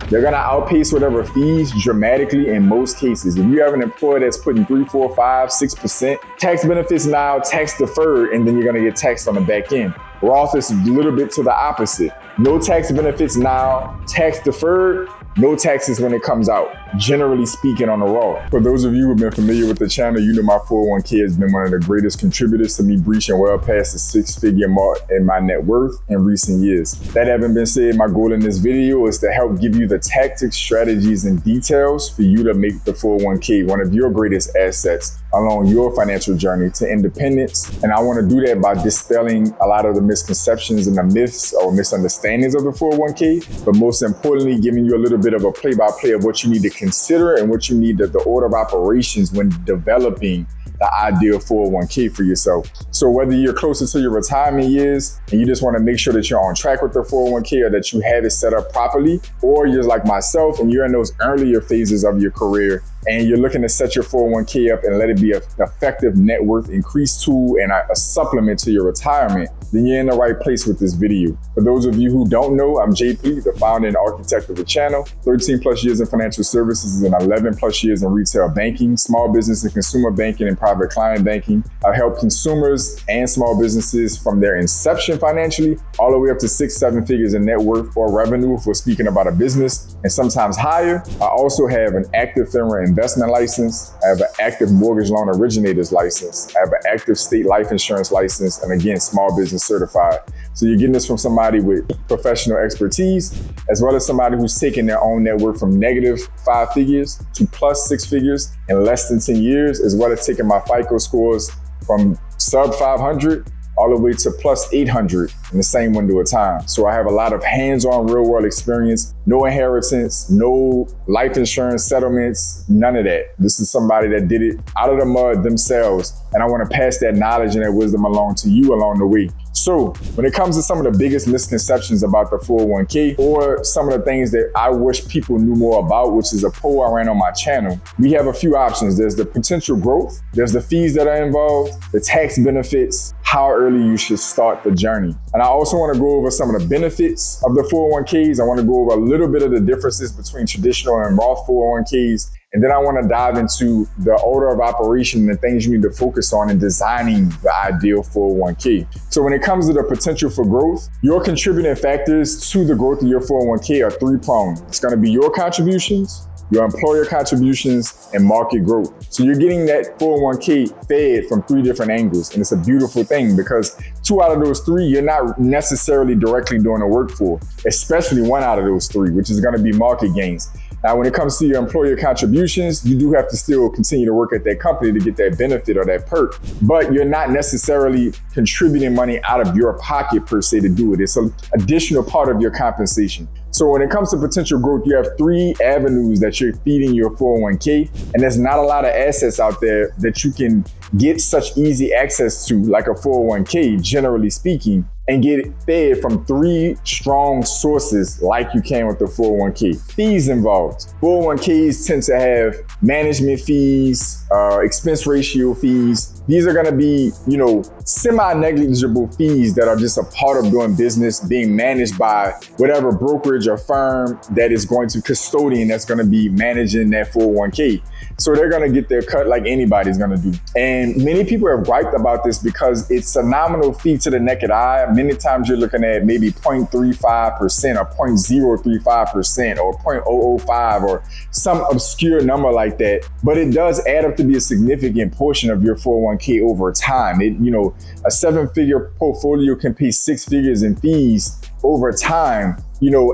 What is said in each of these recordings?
They're gonna outpace whatever fees dramatically in most cases. If you have an employer that's putting 3, 4, 5, 6%, tax benefits now, tax deferred, and then you're gonna get taxed on the back end. Roth is a little bit to the opposite. No tax benefits now, tax deferred, no taxes when it comes out, generally speaking on the Roth. For those of you who've been familiar with the channel, you know my 401k has been one of the greatest contributors to me breaching well past the 6-figure mark in my net worth in recent years. That having been said, my goal in this video is to help give you the tactics, strategies, and details for you to make the 401k one of your greatest assets along your financial journey to independence. And I want to do that by dispelling a lot of the misconceptions and the myths or misunderstandings of the 401k, but most importantly, giving you a little bit of a play-by-play of what you need to consider and what you need the order of operations when developing the ideal 401k for yourself. So whether you're closer to your retirement years and you just want to make sure that you're on track with the 401k or that you have it set up properly, or you're like myself and you're in those earlier phases of your career and you're looking to set your 401k up and let it be an effective net worth increase tool and a supplement to your retirement, then you're in the right place with this video. For those of you who don't know, I'm JP, the founder and architect of the channel, 13 plus years in financial services and 11 plus years in retail banking, small business and consumer banking, and private client banking. I've helped consumers and small businesses from their inception financially all the way up to 6-7 figures in net worth or revenue if we're speaking about a business, and sometimes higher. I also have an active FINRA investment license. I have an active mortgage loan originator's license. I have an active state life insurance license, and again, small business certified. So you're getting this from somebody with professional expertise, as well as somebody who's taken their own net worth from -5 figures to plus 6 figures in less than 10 years, as well as taking my FICO scores from sub 500 all the way to plus 800 in the same window of time. So I have a lot of hands-on real world experience, no inheritance, no life insurance settlements, none of that. This is somebody that did it out of the mud themselves. And I want to pass that knowledge and that wisdom along to you along the way. So when it comes to some of the biggest misconceptions about the 401k or some of the things that I wish people knew more about, which is a poll I ran on my channel, we have a few options. There's the potential growth, there's the fees that are involved, the tax benefits, how early you should start the journey. And I also want to go over some of the benefits of the 401ks. I want to go over a little bit of the differences between traditional and Roth 401ks. And then I want to dive into the order of operation and the things you need to focus on in designing the ideal 401k. So when it comes to the potential for growth, your contributing factors to the growth of your 401k are three-pronged. It's going to be your contributions, your employer contributions, and market growth. So you're getting that 401k fed from 3 different angles. And it's a beautiful thing because 2 out of those 3, you're not necessarily directly doing the work for, especially 1 out of those 3, which is going to be market gains. Now, when it comes to your employer contributions, you do have to still continue to work at that company to get that benefit or that perk, but you're not necessarily contributing money out of your pocket per se to do it. It's an additional part of your compensation. So when it comes to potential growth, you have 3 avenues that you're feeding your 401k, and there's not a lot of assets out there that you can get such easy access to, like a 401k, generally speaking, and get it fed from 3 strong sources like you can with the 401k. Fees involved. 401ks tend to have management fees, expense ratio fees. These are going to be, semi-negligible fees that are just a part of doing business, being managed by whatever brokerage or firm that is going to custodian that's going to be managing that 401k. So they're going to get their cut like anybody's going to do. And many people have griped about this because it's a nominal fee to the naked eye. Many times you're looking at maybe 0.35% or 0.035% or 0.005 or some obscure number like that. But it does add up to be a significant portion of your 401k over time. A 7-figure portfolio can pay 6 figures in fees over time,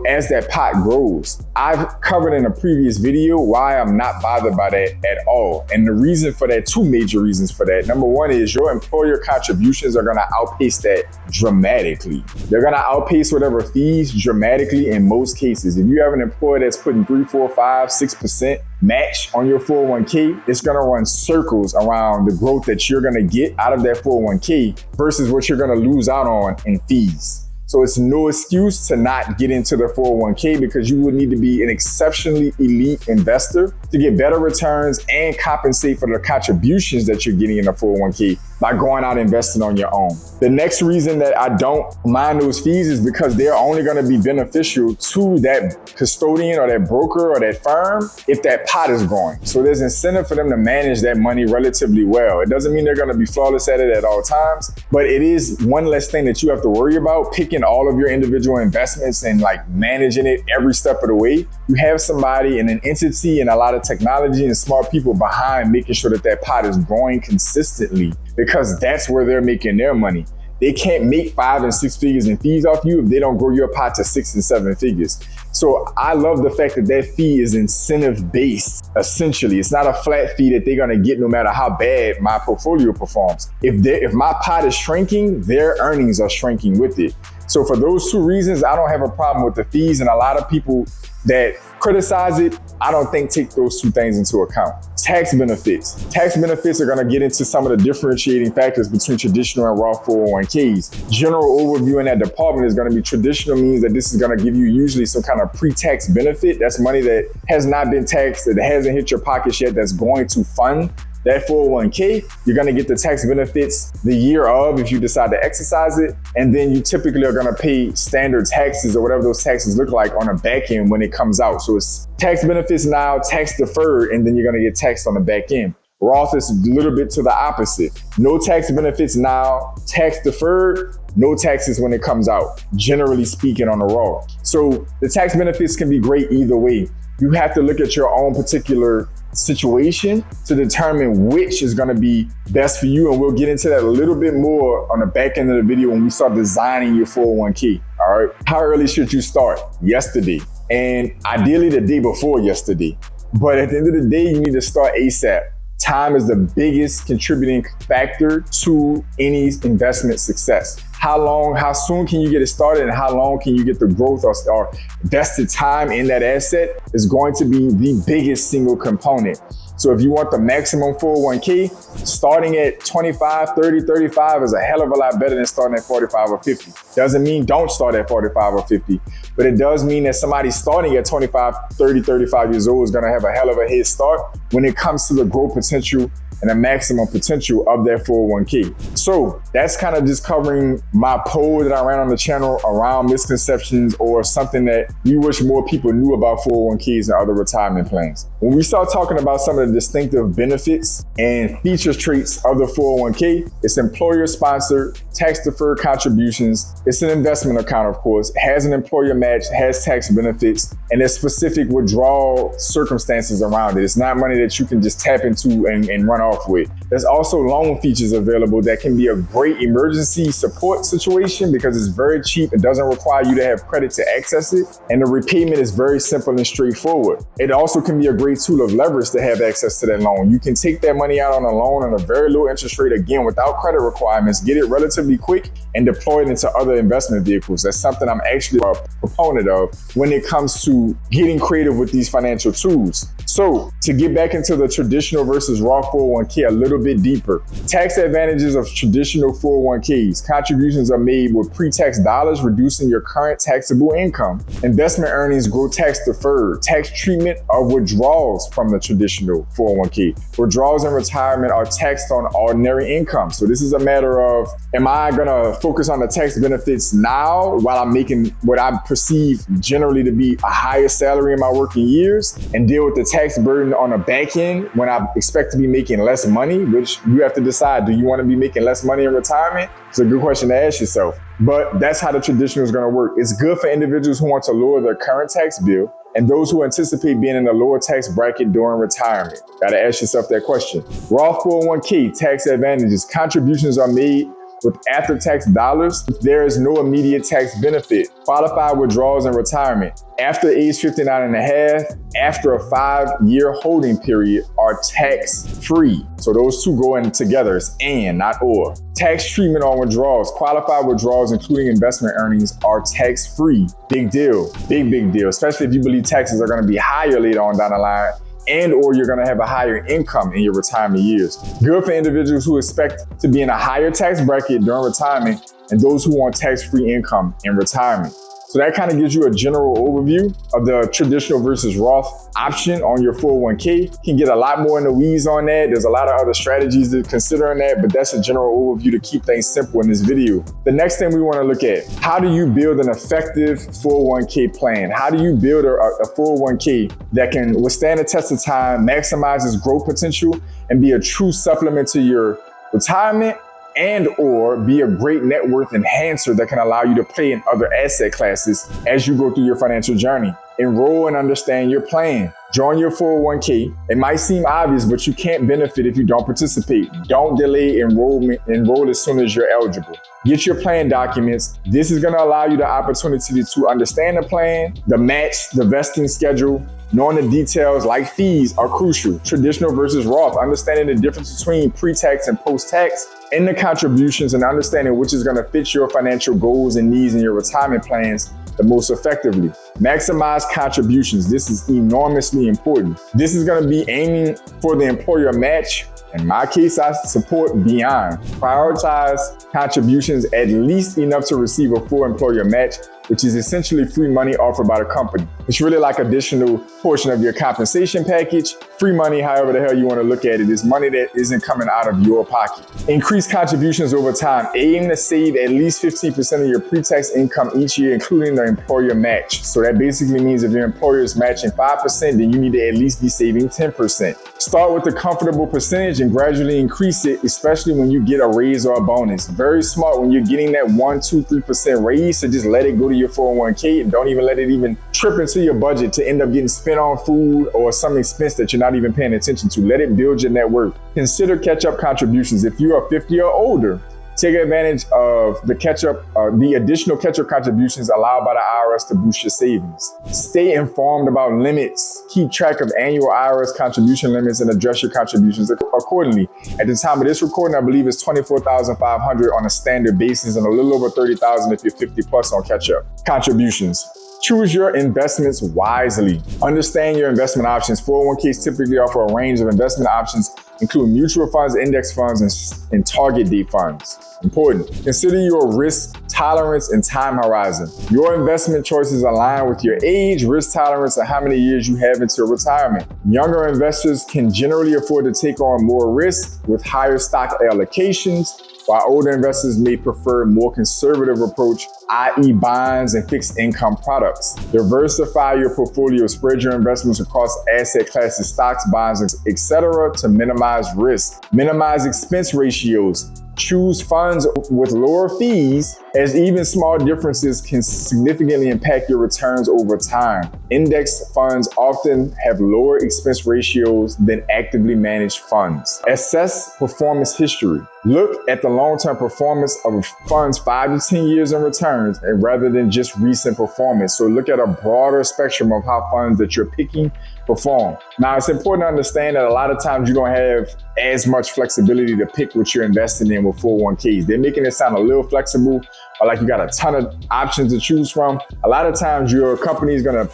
as that pot grows. I've covered in a previous video why I'm not bothered by that at all. And the reason for that, 2 major reasons for that. Number 1 is your employer contributions are going to outpace that dramatically. They're going to outpace whatever fees dramatically in most cases. If you have an employer that's putting 3, 4, 5, 6% match on your 401k, it's going to run circles around the growth that you're going to get out of that 401k versus what you're going to lose out on in fees. So it's no excuse to not get into the 401k because you would need to be an exceptionally elite investor to get better returns and compensate for the contributions that you're getting in the 401k by going out and investing on your own. The next reason that I don't mind those fees is because they're only going to be beneficial to that custodian or that broker or that firm if that pot is growing. So there's incentive for them to manage that money relatively well. It doesn't mean they're going to be flawless at it at all times, but it is one less thing that you have to worry about picking all of your individual investments and like managing it every step of the way. You have somebody and an entity and a lot of technology and smart people behind making sure that that pot is growing consistently, because that's where they're making their money. They can't make 5 and 6 figures in fees off you if they don't grow your pot to 6 and 7 figures. So I love the fact that that fee is incentive based, essentially. It's not a flat fee that they're gonna get no matter how bad my portfolio performs. If my pot is shrinking, their earnings are shrinking with it. So for those two reasons, I don't have a problem with the fees, and a lot of people that criticize it, I don't think take those two things into account. Tax benefits. Tax benefits are gonna get into some of the differentiating factors between traditional and Roth 401ks. General overview in that department is gonna be traditional means that this is gonna give you usually some kind of pre-tax benefit. That's money that has not been taxed, that hasn't hit your pockets yet, that's going to fund that 401k. You're gonna get the tax benefits the year of if you decide to exercise it. And then you typically are gonna pay standard taxes or whatever those taxes look like on the back end when it comes out. So it's tax benefits now, tax deferred, and then you're gonna get taxed on the back end. Roth is a little bit to the opposite. No tax benefits now, tax deferred, no taxes when it comes out, generally speaking on the Roth. So the tax benefits can be great either way. You have to look at your own particular situation to determine which is going to be best for you, and we'll get into that a little bit more on the back end of the video when we start designing your 401k. All right, how early should you start? Yesterday, and ideally the day before yesterday, but at the end of the day you need to start ASAP. Time is the biggest contributing factor to any investment success. How soon can you get it started, and how long can you get the growth or invested time in that asset is going to be the biggest single component. So if you want the maximum 401k, starting at 25, 30, 35 is a hell of a lot better than starting at 45 or 50. Doesn't mean don't start at 45 or 50, but it does mean that somebody starting at 25, 30, 35 years old is gonna have a hell of a head start when it comes to the growth potential and the maximum potential of that 401k. So that's kind of just covering my poll that I ran on the channel around misconceptions or something that we wish more people knew about 401ks and other retirement plans. When we start talking about some of the distinctive benefits and feature traits of the 401k, it's employer sponsored, tax deferred contributions. It's an investment account, of course, it has an employer match, has tax benefits, and there's specific withdrawal circumstances around it. It's not money that you can just tap into and run off with. There's also loan features available that can be a great emergency support situation because it's very cheap. It doesn't require you to have credit to access it, and the repayment is very simple and straightforward. It also can be a great tool of leverage to have access to that loan. You can take that money out on a loan on a very low interest rate, again, without credit requirements, get it relatively quick and deploy it into other investment vehicles. That's something I'm actually a proponent of when it comes to getting creative with these financial tools. So to get back into the traditional versus Roth 401k a little bit deeper, tax advantages of traditional 401ks. Contributions are made with pre-tax dollars, reducing your current taxable income. Investment earnings grow tax deferred. Tax treatment of withdrawals from the traditional 401k. Withdrawals in retirement are taxed on ordinary income. So this is a matter of, am I gonna focus on the tax benefits now while I'm making what I perceive generally to be a higher salary in my working years and deal with the tax burden on the back end when I expect to be making less money, which you have to decide, do you want to be making less money in retirement? It's a good question to ask yourself, but that's how the traditional is going to work. It's good for individuals who want to lower their current tax bill and those who anticipate being in a lower tax bracket during retirement. Got to ask yourself that question. Roth 401k tax advantages. Contributions are made with after-tax dollars. There is no immediate tax benefit. Qualified withdrawals in retirement after age 59 and a half, after a 5-year holding period, are tax-free. So those two go in together. It's and, not or. Tax treatment on withdrawals. Qualified withdrawals, including investment earnings, are tax-free. Big deal. Big deal. Especially if you believe taxes are going to be higher later on down the line, and or you're gonna have a higher income in your retirement years. Good for individuals who expect to be in a higher tax bracket during retirement and those who want tax-free income in retirement. So that kind of gives you a general overview of the traditional versus Roth option on your 401k. You can get a lot more in the weeds on that. There's a lot of other strategies to consider in that, but that's a general overview to keep things simple in this video. The next thing we want to look at, how do you build an effective 401k plan? How do you build a 401k that can withstand the test of time, maximize its growth potential, and be a true supplement to your retirement, and or be a great net worth enhancer that can allow you to play in other asset classes as you go through your financial journey? Enroll and understand your plan. Join your 401k. It might seem obvious, but you can't benefit if you don't participate. Don't delay enrollment. Enroll as soon as you're eligible. Get your plan documents. This is going to allow you the opportunity to understand the plan, the match, the vesting schedule. Knowing the details like fees are crucial. Traditional versus Roth, understanding the difference between pre-tax and post-tax, and the contributions, and understanding which is going to fit your financial goals and needs in your retirement plans the most effectively. Maximize contributions. This is enormously important. This is going to be aiming for the employer match. In my case, I support beyond. Prioritize contributions at least enough to receive a full employer match, which is essentially free money offered by the company. It's really like additional portion of your compensation package. Free money, however the hell you want to look at it, is money that isn't coming out of your pocket. Increase contributions over time. Aim to save at least 15% of your pre-tax income each year, including the employer match. So that basically means if your employer is matching 5%, then you need to at least be saving 10%. Start with a comfortable percentage and gradually increase it, especially when you get a raise or a bonus. Very smart when you're getting that 1, 2, 3% raise, so just let it go to your 401k and don't even let it even trip into your budget to end up getting spent on food or some expense that you're not even paying attention to. Let it build your net worth. Consider catch-up contributions. If you are 50 or older, take advantage of the additional catch-up contributions allowed by the IRS to boost your savings. Stay informed about limits. Keep track of annual IRS contribution limits and adjust your contributions accordingly. At the time of this recording, I believe it's $24,500 on a standard basis and a little over $30,000 if you're 50 plus on catch-up contributions. Choose your investments wisely. Understand your investment options. 401ks typically offer a range of investment options, including mutual funds, index funds, and target date funds. Important. Consider your risk tolerance and time horizon. Your investment choices align with your age, risk tolerance, and how many years you have until retirement. Younger investors can generally afford to take on more risk with higher stock allocations, while older investors may prefer a more conservative approach, i.e. bonds and fixed income products. Diversify your portfolio, spread your investments across asset classes, stocks, bonds, etc. to minimize risk. Minimize expense ratios. Choose funds with lower fees, as even small differences can significantly impact your returns over time. Index funds often have lower expense ratios than actively managed funds. Assess performance history. Look at the long-term performance of funds 5 to 10 years in returns, and rather than just recent performance. So look at a broader spectrum of how funds that you're picking perform. Now, it's important to understand that a lot of times you don't have as much flexibility to pick what you're investing in with 401ks. They're making it sound a little flexible, or like you got a ton of options to choose from. A lot of times your company is gonna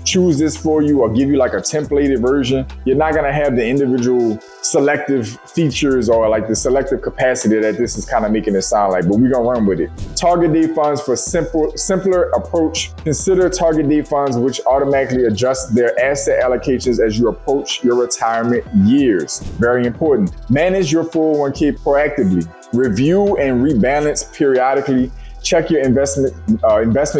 choose this for you or give you like a templated version. You're not gonna have the individual selective features or like the selective capacity that this is kind of making it sound like, but we're gonna run with it. Target date funds for simpler approach. Consider target date funds which automatically adjust their asset allocations as you approach your retirement years. Very important. Manage your 401k proactively. Review and rebalance periodically. Check your investment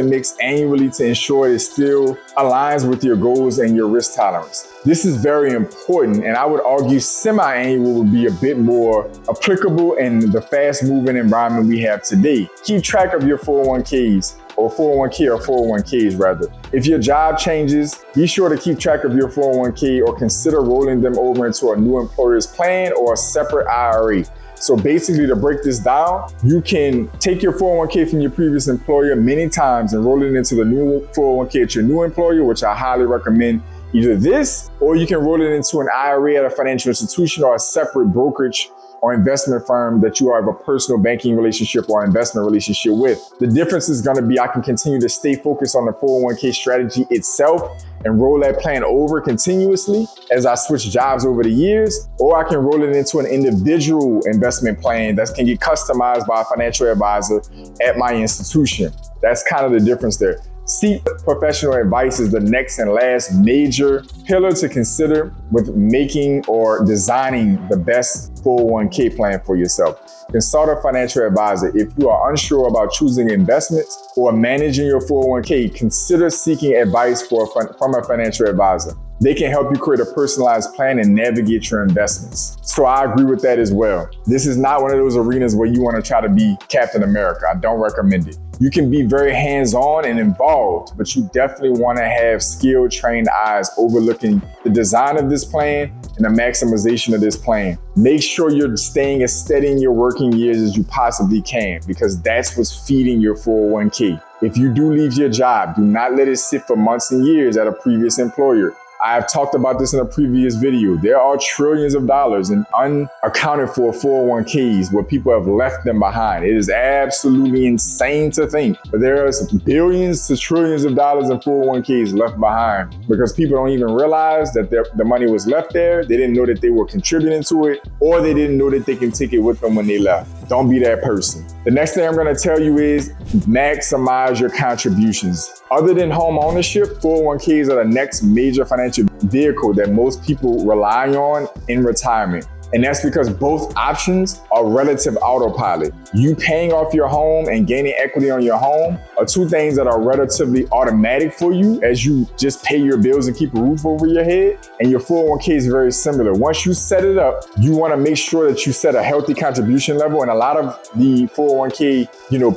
mix annually to ensure it still aligns with your goals and your risk tolerance. This is very important, and I would argue semi-annual would be a bit more applicable in the fast-moving environment we have today. Keep track of your 401ks, or 401k or 401ks rather. If your job changes, be sure to keep track of your 401k or consider rolling them over into a new employer's plan or a separate IRA. So basically, to break this down, you can take your 401k from your previous employer many times and roll it into the new 401k at your new employer, which I highly recommend either this, or you can roll it into an IRA at a financial institution or a separate brokerage or investment firm that you have a personal banking relationship or investment relationship with. The difference is going to be I can continue to stay focused on the 401k strategy itself and roll that plan over continuously as I switch jobs over the years, or I can roll it into an individual investment plan that can get customized by a financial advisor at my institution. That's kind of the difference there. Seek professional advice is the next and last major pillar to consider with making or designing the best 401k plan for yourself. Consult a financial advisor. If you are unsure about choosing investments or managing your 401k, consider seeking advice from a financial advisor. They can help you create a personalized plan and navigate your investments. So I agree with that as well. This is not one of those arenas where you want to try to be Captain America. I don't recommend it. You can be very hands-on and involved, but you definitely want to have skilled, trained eyes overlooking the design of this plan and the maximization of this plan. Make sure you're staying as steady in your working years as you possibly can, because that's what's feeding your 401k. If you do leave your job, do not let it sit for months and years at a previous employer. I've talked about this in a previous video. There are trillions of dollars in unaccounted for 401ks where people have left them behind. It is absolutely insane to think, but there are billions to trillions of dollars in 401ks left behind because people don't even realize that the money was left there. They didn't know that they were contributing to it, or they didn't know that they can take it with them when they left. Don't be that person. The next thing I'm going to tell you is maximize your contributions. Other than home ownership, 401ks are the next major financial vehicle that most people rely on in retirement. And that's because both options are relative autopilot. You paying off your home and gaining equity on your home are two things that are relatively automatic for you as you just pay your bills and keep a roof over your head. And your 401k is very similar. Once you set it up, you want to make sure that you set a healthy contribution level. And a lot of the 401k,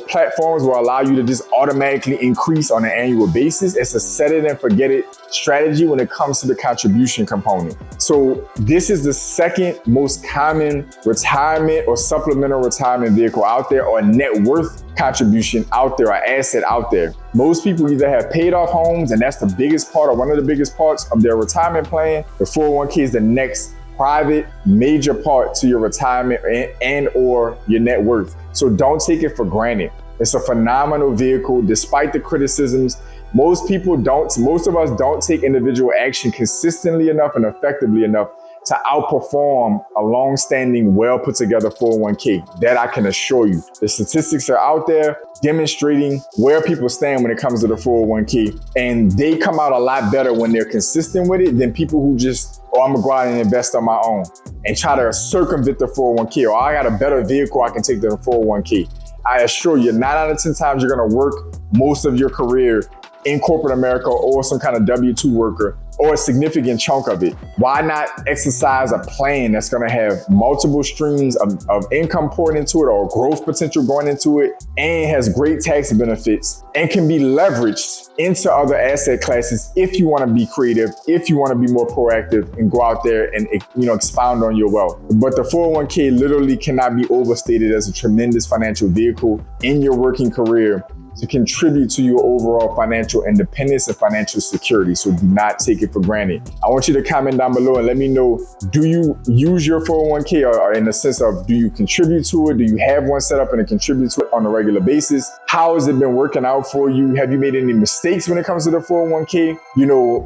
platforms will allow you to just automatically increase on an annual basis. It's a set it and forget it strategy when it comes to the contribution component. So this is the second most common retirement or supplemental retirement vehicle out there, or net worth contribution out there, or asset out there. Most people either have paid off homes, and that's the biggest part or one of the biggest parts of their retirement plan. The 401k is the next private major part to your retirement and or your net worth. So don't take it for granted. It's a phenomenal vehicle despite the criticisms. Most of us don't take individual action consistently enough and effectively enough to outperform a long-standing, well-put-together 401k. That I can assure you. The statistics are out there demonstrating where people stand when it comes to the 401k, and they come out a lot better when they're consistent with it than people who just, I'm gonna go out and invest on my own and try to circumvent the 401k, or I got a better vehicle I can take than the 401k. I assure you, 9 out of 10 times you're gonna work most of your career in corporate America or some kind of W-2 worker, or a significant chunk of it. Why not exercise a plan that's gonna have multiple streams of income poured into it, or growth potential going into it, and has great tax benefits and can be leveraged into other asset classes if you wanna be creative, if you wanna be more proactive and go out there and expound on your wealth. But the 401k literally cannot be overstated as a tremendous financial vehicle in your working career to contribute to your overall financial independence and financial security. So do not take it for granted. I want you to comment down below and let me know, do you use your 401k, or in the sense of, do you contribute to it? Do you have one set up and contribute to it on a regular basis? How has it been working out for you? Have you made any mistakes when it comes to the 401k?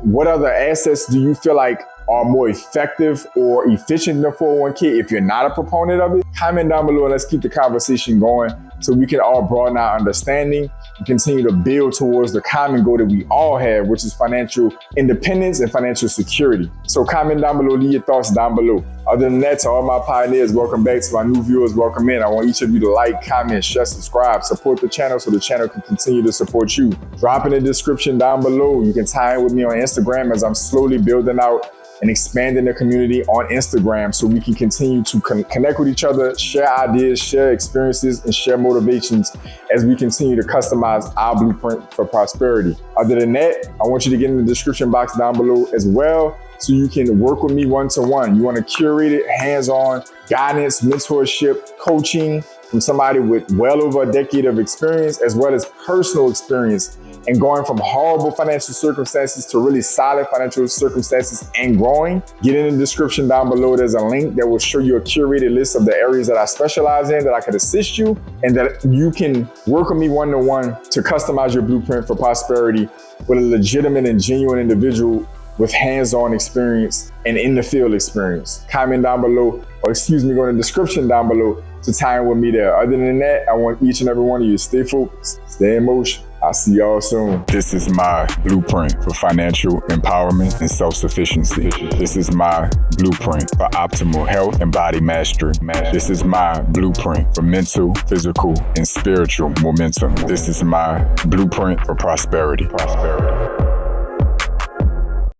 What other assets do you feel like are more effective or efficient than the 401k if you're not a proponent of it? Comment down below and let's keep the conversation going so we can all broaden our understanding and continue to build towards the common goal that we all have, which is financial independence and financial security. So comment down below, leave your thoughts down below. Other than that, to all my pioneers, welcome back. To my new viewers, welcome in. I want each of you to like, comment, share, subscribe, support the channel so the channel can continue to support you. Drop in the description down below. You can tie in with me on Instagram as I'm slowly building out and expanding the community on Instagram so we can continue to connect with each other, share ideas, share experiences, and share motivations as we continue to customize our blueprint for prosperity. Other than that, I want you to get in the description box down below as well so you can work with me one-to-one. You want to curate it, hands-on guidance, mentorship, coaching from somebody with well over a decade of experience, as well as personal experience and going from horrible financial circumstances to really solid financial circumstances and growing, get in the description down below. There's a link that will show you a curated list of the areas that I specialize in, that I could assist you, and that you can work with me one-to-one to customize your blueprint for prosperity with a legitimate and genuine individual with hands-on experience and in the field experience. Comment down below, or go in the description down below to tie in with me there. Other than that, I want each and every one of you to stay focused, stay in motion. I'll see y'all soon. This is my blueprint for financial empowerment and self-sufficiency. This is my blueprint for optimal health and body mastery. This is my blueprint for mental, physical, and spiritual momentum. This is my blueprint for prosperity.